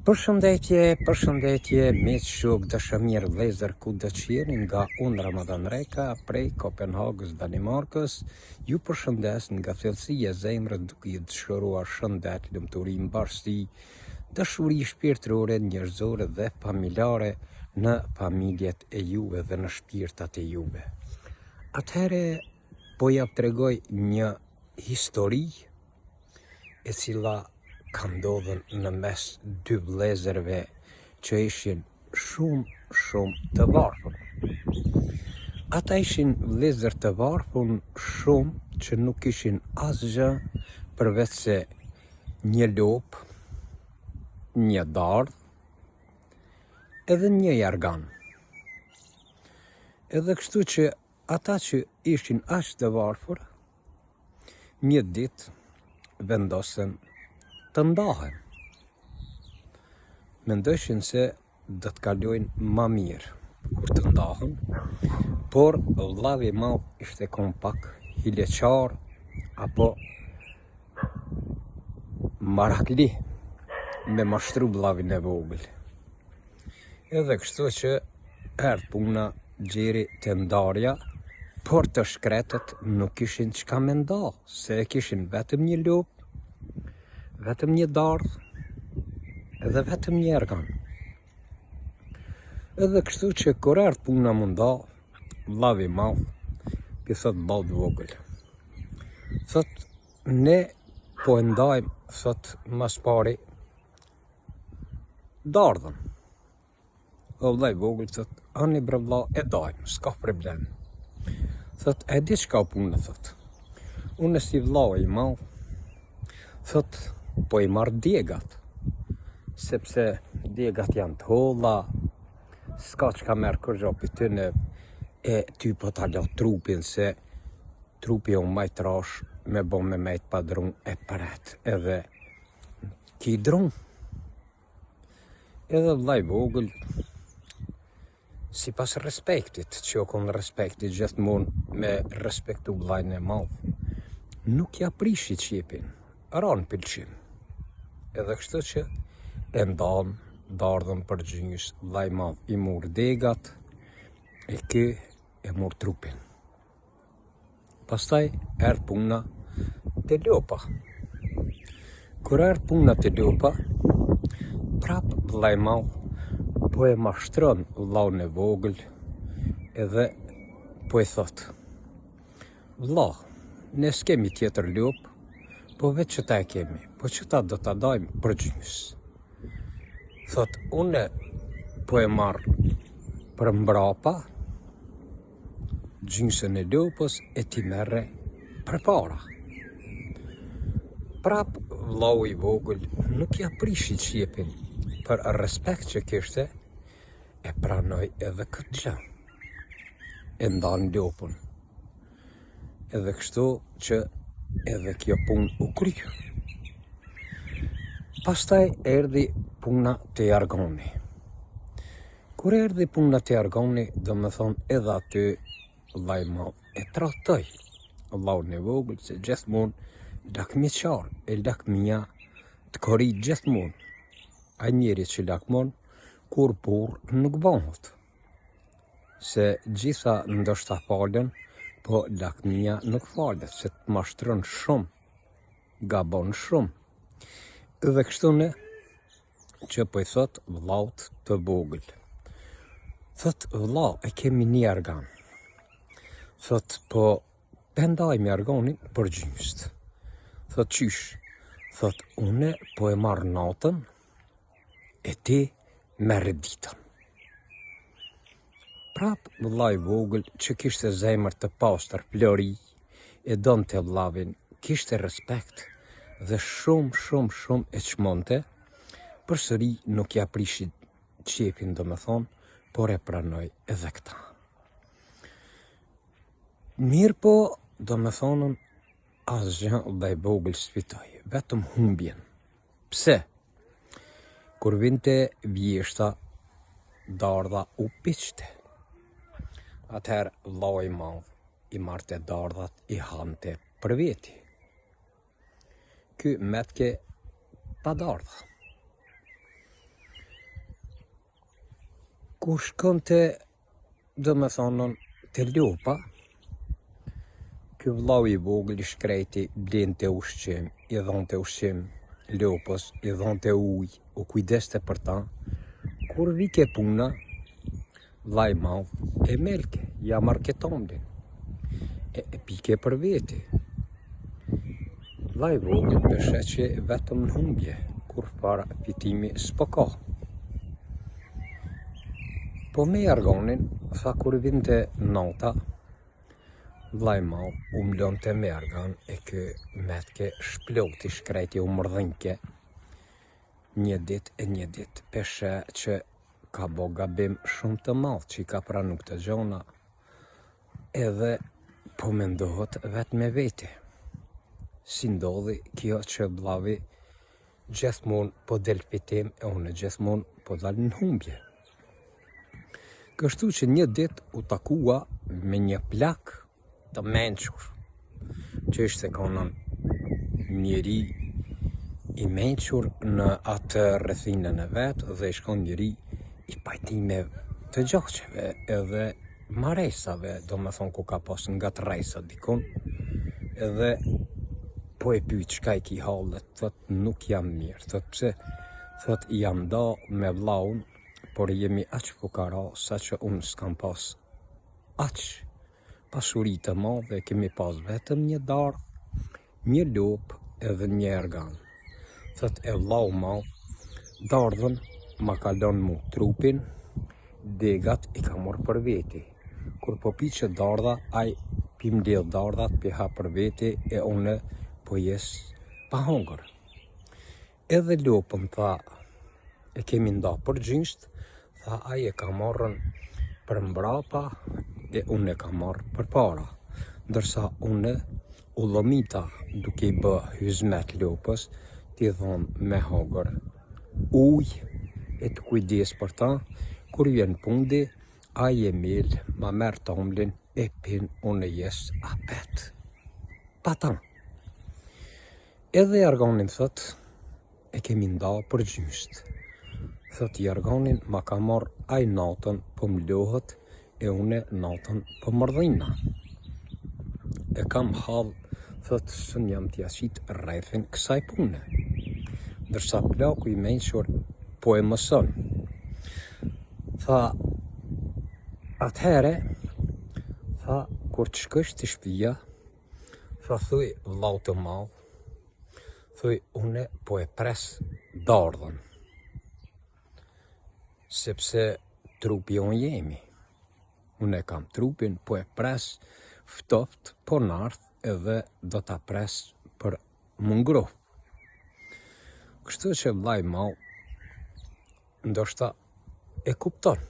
Përshëndetje, miq shok dashamirë vëllezër ku do të jeni nga unë Ramadan Reka prej Kopenhagës, Danimarkës. Ju përshëndes nga thellësia e zemrës duke ju dëshiruar shëndet, lumturi, mbarësi, dashuri shpirtërore, njerëzore dhe familjare në familjet e juve dhe në shpirtat e juve. Atëherë po ja tregoj një histori e cila ka ndodhur në mes dy vëllezërve që ishin shumë të varfër. Ata ishin vëllezër të varfër shumë që nuk ishin asgjë përveç se një lopë, një dardhë edhe një jargan. Edhe kështu që ata që ishin aq të varfër, një ditë vendosën të ndahen. Mendojshin se do të kalojnë më mirë kur të ndahen, por vllavi i madh ishte kompak, hileqar apo marakli me mashtru vllavin e vogël. Edhe kështu që erdhi puna, gjeri të ndarja, por të shkretët nuk kishin çka me nda, se kishin vetëm një lopë, vetëm një dardhë edhe vetëm një jargan. Edhe kështu që kur erdhi puna mu nda, vllavi i madh i thot vllaut vogël, thot ne po e ndajmë, thot mas pari dardhën. O vllai vogël thot, ani bre vlla, e dajmë, s'ka problem. Thot, e di çka puna, thot. Unë si vllau i madh, thot, po i marr djegat, sepse djegat janë të holla, s'ka çka merr kërgjo për tyne, e ty po ta lo trupin, se trupi o maj trash, me bo me mejt pa drun e pret, edhe ki drun. Edhe vllai vogël, si pas respektit, që o kon respektit gjithmonë me respektu vllajin e madh, nuk ja prishi qepin, ran pëlqim. Edhe kështu që e ndan dardhën për gjynjës, vllai i madh i mor degat, e ky e mor trupin. Pastaj erdhi puna te lopa. Kur erdhi puna te lopa, prap vllai i madh po e mashtron vllaun e vogël, edhe po e thot, vlla, ne s'kemi tjetër lopë, po veç që ta e kemi, po që ta do ta dajmë për gjynjës. Thot, une po e marr për mbrapa gjynjësën e lopës e ti merre për para. Prap vllau i vogël nuk ja prishi qepin, për respekt që kishte, e pranoj edhe këtë gjë. E ndan lopën. Edhe kështu që edhe kjo punë u kry. Pastaj erdhi puna te jargani. Kur erdhi puna te jargani, do me thonë edhe aty vllai i madh e tradhtoi vllaun e vogël, se gjithmonë lakmiqar, e lakmia të korrit gjithmonë. Ai njeri që lakmon, kur burr nuk bëhet. Se gjitha ndoshta falen, po lakmia nuk falet, se të mashtron shumë, gabon shumë. Edhe kështu ne, që po i thot vllaut të vogël. Thot, vlla, e kemi një jargan. Thot, po pendajmë jarganin për gjynjës. Thot, qysh? Thot, une po e marr natën, e ti merre ditën. Prap vllai i vogël që kishte zemër të pastër, flori, e donte vllavin, kishte respekt dhe shumë e çmonte, përsëri nuk ja prishi qepin, do me thonë, por e pranoj edhe këta. Mirë po, do me thonën, asgjë vllai i vogël s'fitoi, vetëm humbjen. Pse? Kur vinte vjeshta, dardha u piqte. Atëherë vllau i madh i marrte dardhat, i hante për veti. Ky metke pa dardha. Kur shkon të domethënë të lupa, ky vllau I vogël I shkreti blente ushqim, I dhonte ushqim lopës, I dhonte ujë, u kujdeste për ta. Kur vike puna, vllai I madh e melke, ja marketomlin, e pike për veti. Vllai I vogël beshet që vetëm në humbje, kur para fitimi s'po ka. Po me jargonin, tha kur vinte nata, vllai I madh u mlonte me jargon e kë metke shploti shkreti u mërdhinke një dit, peshe që ka bo gabim shumë të madh që I ka pranu këtë gjona, edhe po mendohet vetë me veti. Si ndodhi kjo që vllavi gjithmonë po del fitim e unë gjithmonë po dal në humbje. Kështu që një dit u takua me një plak të mençur, që ishte konon njeri I mençur në atë rrethinën e vetë dhe shkon njeri I pajtimeve të gjoqeve edhe maresave, domethënë ku ka pas nga të rejsa dikun, edhe po e pyet çka I ki hallet, thot nuk jam mirë, thot pse, thot jam da me vllaun, por jemi aq fukara sa që unë s'kam pas aq pasuri të madhe, kemi pas vetëm një dardh, një lopë edhe një ergan. Thot e vllau madh, dardhën ma ka lënë mu trupin, degat I ka morë për veti. Kur po piqe dardha, ai pi mbledh dardhat, pi ha për veti e une po jes pa hongër. Edhe lopën tha, e kemi nda për gjysht, tha ai e ka marrën për mbrapa e unë e ka marrë për para. Ndërsa une u dhomita duke I bë hyzmet lopës, t'i thonë me hongër ujë e të kujdes për ta, kur vjen fundi, ai e mil, ma merr tomlin e pin unë jes apet. Pa ta. Edhe jargonin thot, e kemi nda për gjysht. Thot jargonin ma ka marr ai natën po mlohet e une natën po mërdhina. E kam hall, thot sën jam t'ja qit rrethin kësaj pune. Ndërsa plaku I mençur po e mëson. Tha, atëhere, tha, kur të shkosh të shtëpia, tha thuj vllau të madh, thuj une po e pres dardhën. Sepse trupi unë jemi. Unë e kam trupin, po e pres ftoft, po nardh edhe do ta pres për më ngroh. Kështu që vllai I madh ndoshta e kupton.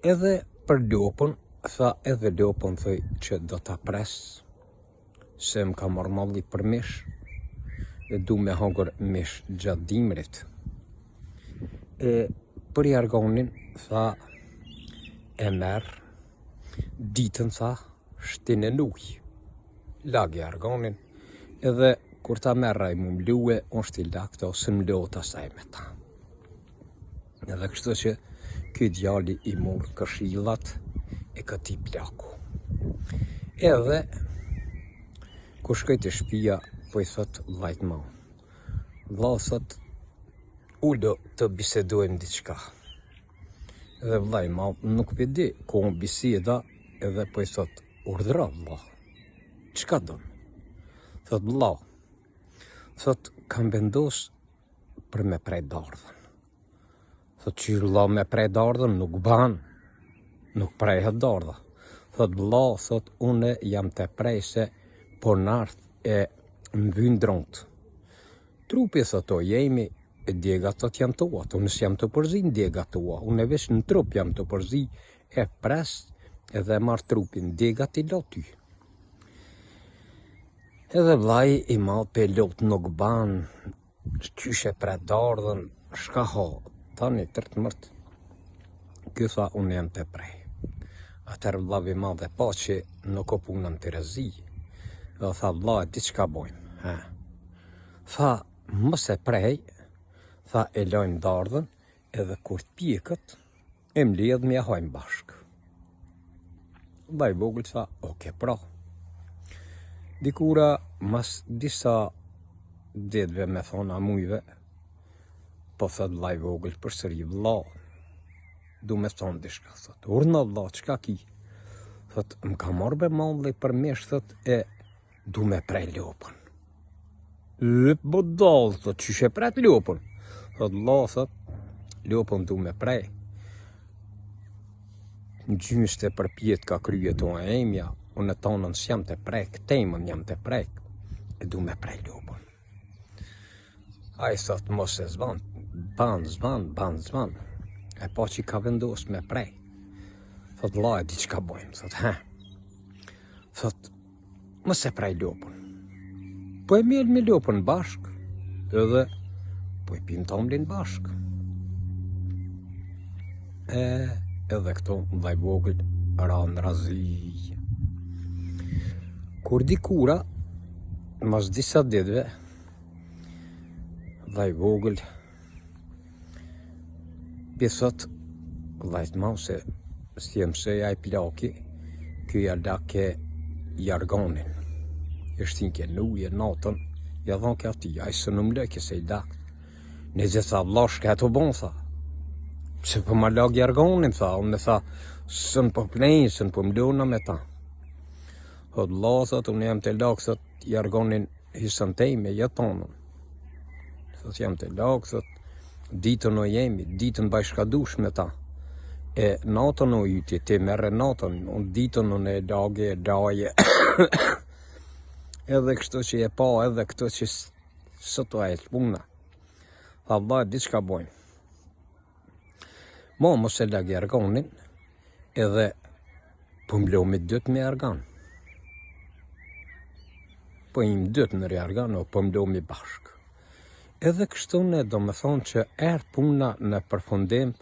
Edhe për lopën, tha edhe lopën thoj që do ta pres, se më ka marrë malli për mish, e du me hongër mish gjatë dimrit. E për jargonin, tha, e merr, ditën tha, shtin e ujë. Lag jargonin, edhe kur ta merra I mu mlue, unë shti lakto, se mlohet asaj me ta. Edhe kështu që ky djali I mor këshillat e këtij plaku. Edhe kur shkoj te shtëpia, po I thot vllait madh. Vllau thot, ulo të bisedojmë diçka. Edhe vllai I madh nuk e di ku unë biseda, edhe po I thot, urdhra vlla. Çka don? Thot vllau, thot kam vendos për me prej dardhën. Thot që vlla me prej dardhën nuk ban, nuk prehet dardha. Thot vlla, thot une jam të prej se po nart e mbyn dront. Trupi thot o jemi, e djegat thot jam tua, unë s'jam të përzi në djegat tua, unë e vesh në trup jam të përzi, e pres edhe marr trupin, djegat I lo ty. Edhe vllai I madh pe lot nuk ban, qyshe pre dardhën, shka ha, tani tërt mërt. Ky tha unë jam të prej. Atëherë vllavi I madh e pa që nuk o punën të rëzi. Dhe tha vlla, diçka bojmë. Tha, mos e prej, tha e lojmë dardhën, edhe kur të pjekët, e mledh me hajmë bashkë. Vllai i vogël tha, oke pra. Dikura mas disa ditëve me thonë a mujve, po thot vllai i vogël përsëri, vlla, du me thonë dishka, thot, urna vlla, çka ki? Thot, më ka marrë be malli për mesh, thot, e du me prej lopën. Bodall, thot, qyshe pret lopën? Thot, vlla, thot, lopën du me prej. Në gjyste për pjetë ka kryet o e emja, unë e tonën s'jam të prek, temën jam të prek, e du me prej lopën. A i thot, mos e zban, ban, e pa që i ka vendos me prej. Thot, vlla, e di që ka bojmë, thot, thot, mos e prej lopën. Po e mjell me lopën bashk, edhe po i pim tomlin bashk. Edhe këto vllai i vogël ranë razi. Kur dikura, mas disa ditëve, vllai i vogël bi thot vllait mau se s'jem se ai plaki, ky ja lake jargonin. E shtin ke nuje natën, ja dhon ke ati, ai së në mleke se i dak. Në dhe tha, vlla, shka të bon, tha. Se po ma lag jargonin, tha, unë tha, sën po plejnë, sën po mlona me ta. Thot, vlla, thot, unë jam të lag, thot, jargonin hisën tejme, jetonën. Thot, jam të lag, thot, ditën o jemi, ditën bashkadush me ta. E natën o yti, ti merre natën, unë ditën unë e lage, daje. Edhe kështu që e pa, edhe kështu që sëto e të puna. Tha, vlla, di që ka bojnë. Ma mos e lag jargonin, edhe po mblomi dytë me jargan. Po im dytë në jargan, o po mblomi bashkë. Edhe kështu ne do me thonë që erë puna në përfundim,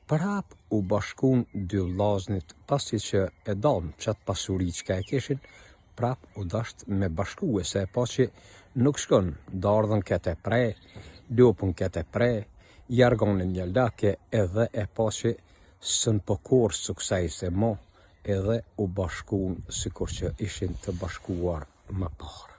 prap u bashkun dy vllaznit, pasi që e dalën qatë pasuri që ka e kishin, prap u dasht me bashkue, se e pa që nuk shkon, dardhën kete prej, lopën kete prej, jargonin një lake, edhe e pa që sën pëkorë suksej se mo, edhe u bashkun sikur që ishin të bashkuar më parë.